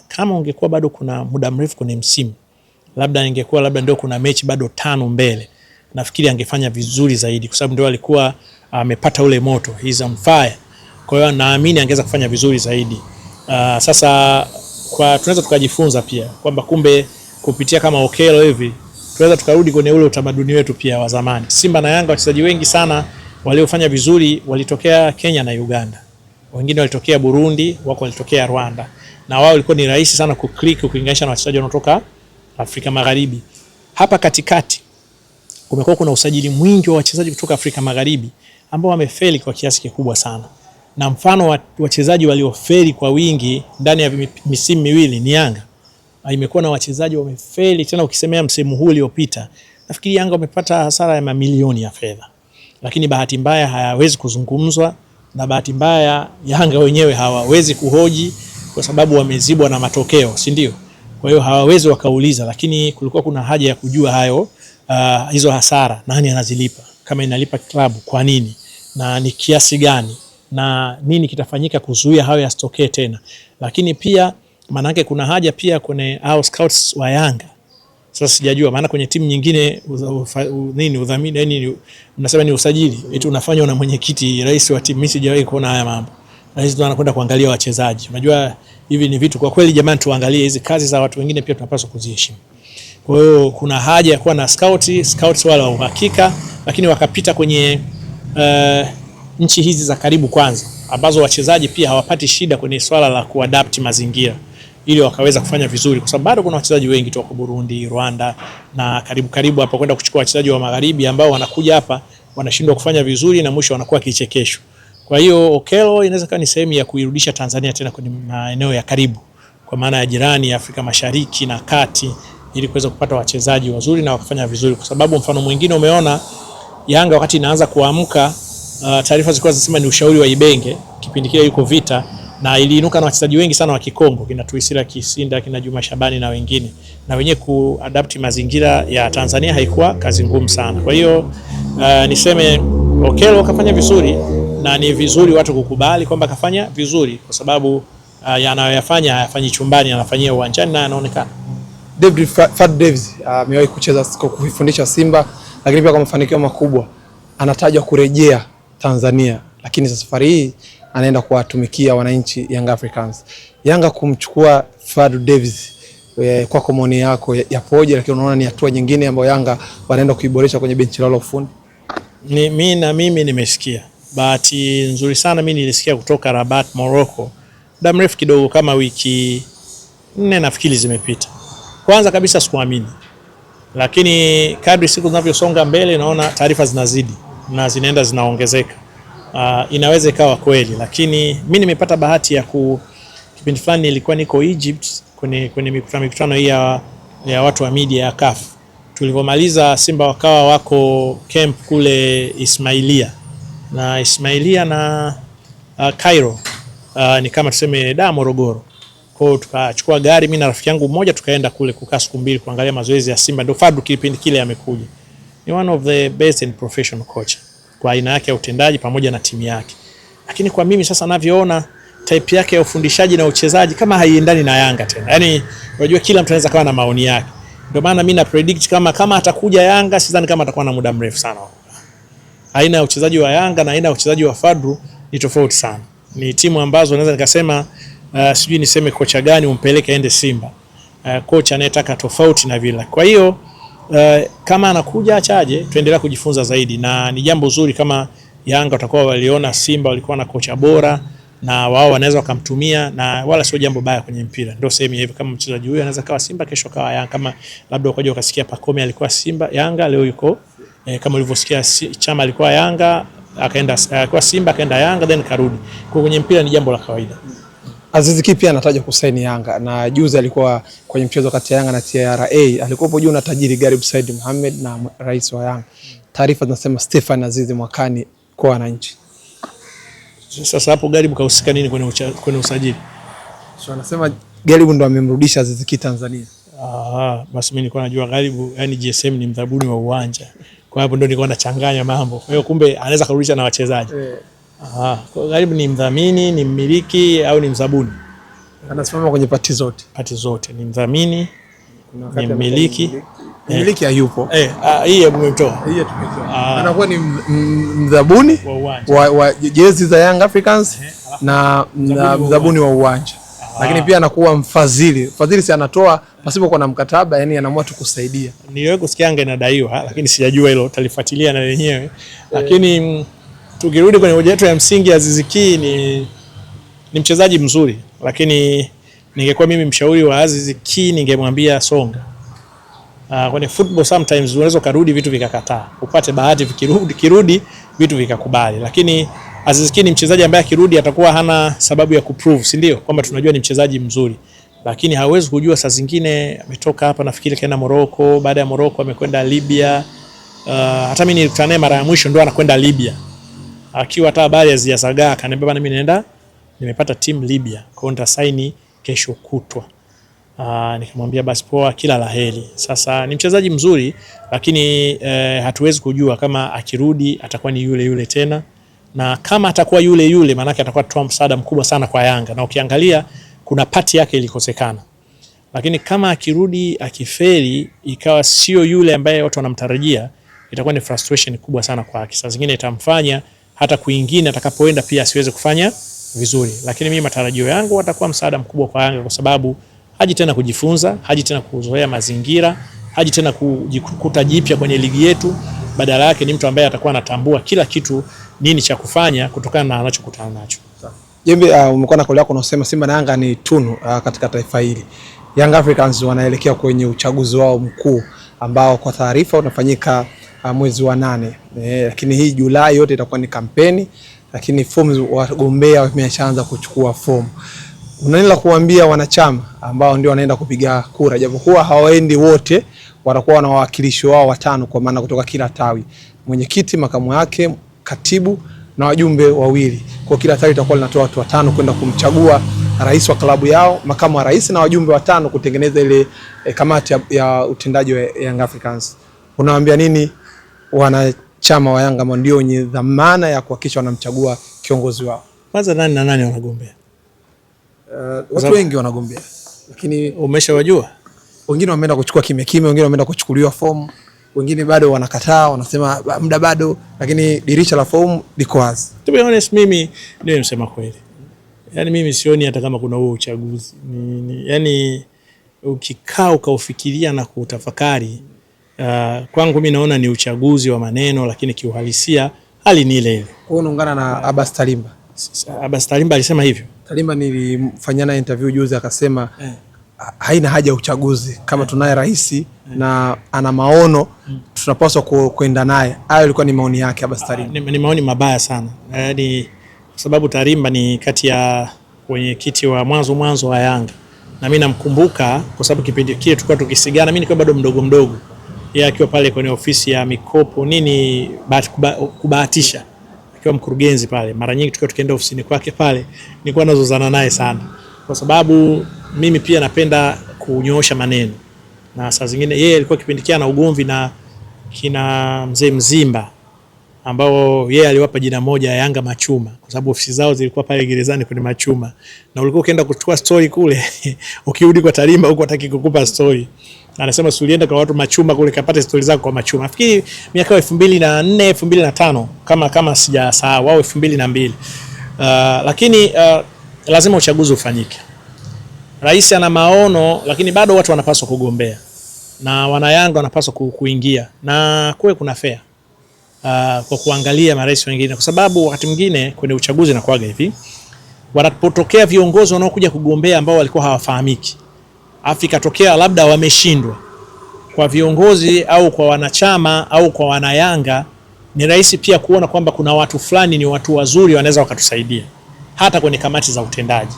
Kama ungekuwa bado kuna muda mrefu kwenye msimu, labda ingekuwa labda ndio kuna mechi bado 5 mbele, nafikiri angefanya vizuri zaidi kwa sababu ndio alikuwa amepata ule moto, he's on fire. Kwa hiyo naamini angeweza kufanya vizuri zaidi. Sasa tunaweza tukajifunza pia kwamba kumbe kupitia kama Okello hivi tunaweza tukarudi kwenye ule utamaduni wetu pia wa zamani. Simba na Yanga wachezaji wengi sana waliofanya vizuri walitokea Kenya na Uganda. Wengine walitokea Burundi, wako walitokea Rwanda. Na wao ilikuwa ni rahisi sana kuclick ukilinganisha na wachezaji wanaotoka Afrika Magharibi. Hapa katikati kumekuwa kuna usajili mwingi wa wachezaji kutoka Afrika Magharibi ambao wamefeli kwa kiasi kikubwa sana. Na mfano wa wachezaji waliofeli kwa wingi ndani ya misimu miwili ni Yanga. Imekuwa na wachezaji wamefeli tena, ukisemea msimu huu uliopita, nafikiri Yanga wamepata hasara ya mamilioni ya fedha. Lakini bahati mbaya hayawezi kuzungumzwa, na bahati mbaya Yanga wenyewe hawawezi kuhoji kwa sababu wamezibwa na matokeo, si ndio? Kwa hiyo hawawezi wakauliza, lakini kulikuwa kuna haja ya kujua hayo hizo hasara nani anazilipa, kama inalipa klabu kwa nini na ni kiasi gani na nini kitafanyika kuzuia hayo yasitokee tena. Lakini pia manake kuna haja pia kwenye scouts wa Yanga. Sasa sijajua maana kwenye timu nyingine nini udhamini yani mnasema ni usajili eti unafanywa na mwenyekiti, rais wa timu. Mimi sijawahi kuona haya mambo. Rais ndo anakwenda kuangalia wachezaji. Unajua hivi ni vitu kwa kweli jamani, tuangalie hizi kazi za watu wengine pia tunapaswa kuziheshimu. Kwa hiyo kuna haja ya kuwa na scouts wale wa uhakika, lakini wakapita kwenye nchi hizi za karibu kwanza, ambazo wachezaji pia hawapati shida kwenye swala la kuadapt mazingira, ili wakaweza kufanya vizuri, kwa sababu bado kuna wachezaji wengi toka Burundi, Rwanda na karibu hapa kwenda kuchukua wachezaji wa magharibi ambao wanakuja hapa wanashindwa kufanya vizuri na mwisho wanakuwa kichekesho. Kwa hiyo Okello inaweza kuwa ni sehemu ya kuirudisha Tanzania tena kwenye maeneo ya karibu, kwa maana ya jirani ya Afrika Mashariki na Kati, ili kuweza kupata wachezaji wazuri na wakafanya vizuri. Kwa sababu mfano mwingine umeona Yanga wakati inaanza kuamka, taarifa zilikuwa zinasema ni ushauri wa Ibenge, kipindi kile yuko Vita, na iliinuka na wachezaji wengi sana wa Kikongo, kina Tuisila Kisinda, kina Juma Shabani na wengine, na wenyewe kuadapt mazingira ya Tanzania haikuwa kazi ngumu sana. Kwa hiyo niseme Okello kafanya vizuri, na ni vizuri watu kukubali kwamba kafanya vizuri, kwa sababu yanayoyafanya hayafanyi chumbani, anafanyia uwanjani na anaonekana. Fadlu Davids amewahi kucheza kufundisha Simba, lakini pia kwa mafanikio makubwa anatajwa kurejea Tanzania, lakini safari hii anaenda kuwatumikia wananchi Young Africans. Yanga kumchukua Fadlu Davids, kwa maoni yako yapoje? Lakini unaona ni hatua nyingine ambayo Yanga wanaenda kuiboresha kwenye benchi lao la ufundi? Mimi nimesikia. Bahati nzuri sana mimi nilisikia kutoka Rabat, Morocco, muda mrefu kidogo, kama wiki 4 nafikiri zimepita. Kwanza kabisa sikuamini, lakini kadri siku zinavyosonga mbele naona taarifa zinazidi na zinaenda zinaongezeka. Inaweza ikawa kweli, lakini mimi nimepata bahati ya kipindi fulani nilikuwa niko Egypt kwenye mikutano hii ya watu wa media ya CAF. Tulipomaliza Simba wakawa wako camp kule Ismailia na Cairo, ni kama tuseme Morogoro. Kwa hiyo tukachukua gari, mimi na rafiki yangu mmoja, tukaenda kule kukaa siku 2 kuangalia mazoezi ya Simba. Ndio Fadlu kipindi kile amekuja. Ni one of the best and professional coach kwa aina yake ya utendaji pamoja na timu yake. Lakini kwa mimi sasa ninavyoona type yake ya ufundishaji na uchezaji kama haiendani na Yanga tena. Yaani unajua kila mtu anaweza kawa na maoni yake. Ndio maana mimi na predict kama atakuja Yanga, sidhani kama atakuwa na muda mrefu sana. Aina ya uchezaji wa Yanga na aina ya uchezaji wa Fadlu ni tofauti sana. Ni timu ambazo naweza nikasema sijui niseme kocha gani umpeleke aende Simba. Kocha anayetaka tofauti na vile. Kwa hiyo kama anakuja achaje, tuendelea kujifunza zaidi, na ni jambo zuri kama Yanga watakuwa waliona Simba walikuwa na kocha bora na wao wanaweza wakamtumia, na wala sio jambo baya kwenye mpira. Ndio sehemu hivi, kama mchezaji huyu anaweza kawa Simba kesho kawa Yanga, kama labda ukaja ukasikia Pacome alikuwa Simba Yanga leo yuko kama ulivyosikia Chama alikuwa Yanga akaenda kwa Simba akaenda Yanga then karudi. Kwa kwenye mpira ni jambo la kawaida. Aziz Ki pia anataja kusaini Yanga, na juzi alikuwa kwenye mchezo kati ya Yanga na TRA, alikuwa juu na tajiri Garib Said Mohamed na rais wa Yanga. Taarifa zinasema Stefan Aziz mwakani kwa wananchi. Sasa hapo Garib kahusika nini kwenye usajili? So anasema Garib ndo amemrudisha Aziz Ki Tanzania. Basi mimi nilikuwa najua Garib yani GSM ni mdhabuni wa uwanja. Kwa hapo ndo nilikuwa nachanganya mambo. Kwa hiyo kumbe anaweza kurudisha na wachezaji. Kwa Garib ni mdhamini, ni mmiliki au ni mzabuni? Anasimama kwenye pati zote. Pati zote, ni mdhamini, ni mmiliki. Mmiliki hayupo. Hii hebu umetoa. Hii tumetoa. Anakuwa ni mdhabuni wa jezi za Young Africans na mdhabuni wa uwanja. Lakini pia anakuwa mfadhili. Mfadhili si anatoa pasipo kuwa na mkataba, yani anaamua tu kusaidia. Niwewe kusikia Yanga inadaiwa, lakini sijajua hilo, talifuatilia na lenyewe. Lakini tukirudi kwenye hoja yetu ya msingi, Aziz Ki ni mchezaji mzuri, lakini ningekuwa mimi mshauri wa Aziz Ki ningemwambia songa. Kwenye football sometimes unaweza kurudi vitu vikakataa, upate bahati kirudi vitu vikakubali, lakini Aziz Ki ni mchezaji ambaye akirudi atakuwa hana sababu ya kuprove, si ndio? Kwamba tunajua ni mchezaji mzuri, lakini hawezi kujua saa zingine ametoka hapa, nafikiri kaenda Morocco, baada ya Morocco amekwenda Libya. Hata mimi nilikutana naye mara ya mwisho ndio anakwenda Libya, akiwa hata habari hazijasagaa, akaniambia bana, mimi naenda, nimepata team Libya, kwa nita saini kesho kutwa. Nikamwambia basi poa, kila laheri. Sasa ni mchezaji mzuri, lakini hatuwezi kujua kama akirudi atakuwa ni yule yule tena, na kama atakuwa yule yule maana yake atakuwa toa msaada mkubwa sana kwa Yanga, na ukiangalia kuna pati yake ilikosekana. Lakini kama akirudi akifeli ikawa sio yule ambaye watu wanamtarajia, itakuwa ni frustration kubwa sana kwa Aki. Saa zingine itamfanya hata kuingine atakapoenda pia asiweze kufanya vizuri. Lakini mimi matarajio yangu atakuwa msaada mkubwa kwa Yanga, kwa sababu haji tena kujifunza, haji tena kuzoea mazingira, haji tena kujikuta jipya kwenye ligi yetu. Badala yake ni mtu ambaye atakuwa anatambua kila kitu nini cha kufanya kutokana na anachokutana nacho. Jembe, umekuwa na kauli yako unasema Simba na Yanga ni tunu katika taifa hili. Young Africans wanaelekea kwenye uchaguzi wao mkuu ambao kwa taarifa unafanyika mwezi wa 8. Lakini hii Julai yote itakuwa ni kampeni, lakini fomu wagombea wameshaanza kuchukua fomu. Unaendelea kuambia wanachama ambao ndio wanaenda kupiga kura, japokuwa hawaendi wote, watakuwa na wawakilishi wao 5 kwa maana kutoka kila tawi, mwenyekiti, makamu wake, katibu na wajumbe 2. Kwa kila tawi itakuwa linatoa watu 5 kwenda kumchagua rais wa klabu yao, makamu wa rais na wajumbe 5 kutengeneza ile kamati ya utendaji wa Young Africans. Unawaambia nini wanachama wa Yanga ambao ndio wenye dhamana ya kuhakikisha wanamchagua kiongozi wao? Kwanza nani na nani wanagombea? Watu wengi wanagombea, lakini umeshawajua? Wengine wameenda kuchukua kimya, wengine wameenda kuchukuliwa fomu, wengine bado wanakataa, wanasema muda bado, lakini dirisha la fomu liko wazi. To be honest, mimi ndio nimesema kweli. Yani mimi sioni hata kama kuna huo uchaguzi. Yani ukikaa ukaufikiria na kutafakari, kwangu mimi naona ni uchaguzi wa maneno, lakini kiuhalisia hali ni ile ile. Wewe unaungana na Abbas Tarimba? Abbas Tarimba alisema hivyo. Tarimba nilimfanyana interview juzi, akasema haina haja ya uchaguzi kama tunaye rais na ana maono tunapaswa kwenda naye. Hayo ilikuwa ni maoni yake Abbas Tarimba. Ni maoni mabaya sana. Yaani kwa sababu Tarimba ni kati ya wenyekiti wa mwanzo wa Yanga. Na mimi namkumbuka kwa sababu kipindi kile tulikuwa tukisigana, mimi nilikuwa bado mdogo. Yeye akiwa pale kwenye ofisi ya mikopo kubahatisha. Akiwa mkurugenzi pale, mara nyingi tukienda ofisini kwake pale, nilikuwa nazozana naye sana. Kwa sababu mimi pia napenda kunyoosha maneno. Na saa zingine yeye alikuwa kipindi kile na ugomvi na kina Mzee Mzimba, ambao yeye aliwapa jina moja ya Yanga Machuma kwa sababu ofisi zao zilikuwa pale gerezani kwenye Machuma. Na ulikuwa ukienda kuchukua story kule ukirudi kwa Tarimba huko hataki kukupa story. Anasema ulienda kwa watu Machuma kule kapata story zako kwa Machuma. Nafikiri miaka 2004 2005 kama sijasahau, wao 2002. Lakini lazima uchaguzi ufanyike. Rais ana maono, lakini bado watu wanapaswa kugombea. Na wana Yanga wanapaswa kuingia. Na kuwe kuna fair. Kwa kuangalia marais wengine, kwa sababu wakati mwingine kwenye uchaguzi inakuwaga hivi, wanapotokea viongozi wanaokuja kugombea ambao walikuwa hawafahamiki, Afrika tokea labda wameshindwa, kwa viongozi au kwa wanachama au kwa wanayanga, ni rahisi pia kuona kwamba kuna watu fulani ni watu wazuri wanaweza wakatusaidia hata kwenye kamati za utendaji.